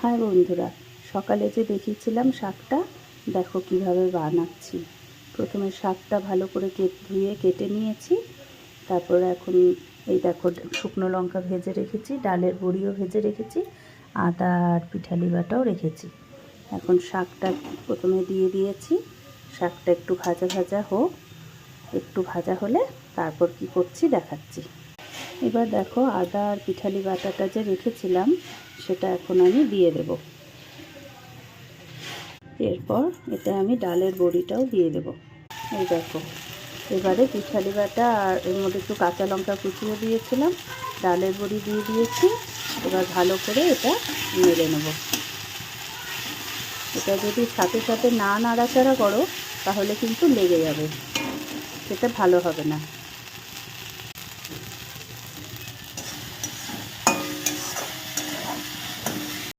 High বন্ধুরা, সকালে যে দেখিয়েছিলাম শাকটা, দেখো কিভাবে বানাচ্ছি। প্রথমে শাকটা ভালো করে ধুয়ে কেটে নিয়েছি। তারপরে এখন এই দেখো শুকনো লঙ্কা ভেজে রেখেছি, ডালের বড়িও ভেজে রেখেছি, আদা আর পিঠালি বাটাও রেখেছি। এখন শাকটা প্রথমে দিয়ে দিয়েছি। শাকটা একটু ভাজা ভাজা হোক, একটু ভাজা হলে তারপর কি করছি দেখাচ্ছি। এবার দেখো আদা আর পিঠালি বাটাটা যে রেখেছিলাম সেটা এখন আমি দিয়ে দেব। এরপর এতে আমি ডালের বড়িটাও দিয়ে দেব। এই দেখো, এবারে পিঠালি বাটা আর এর মধ্যে একটু কাঁচা লঙ্কা কুচিয়ে দিয়েছিলাম, ডালের বড়ি দিয়ে দিয়েছি। এবার ভালো করে এটা নেড়ে নেব। এটা যদি সাথে সাথে না নাড়াচাড়া করো তাহলে কিন্তু লেগে যাবে, সেটা ভালো হবে না।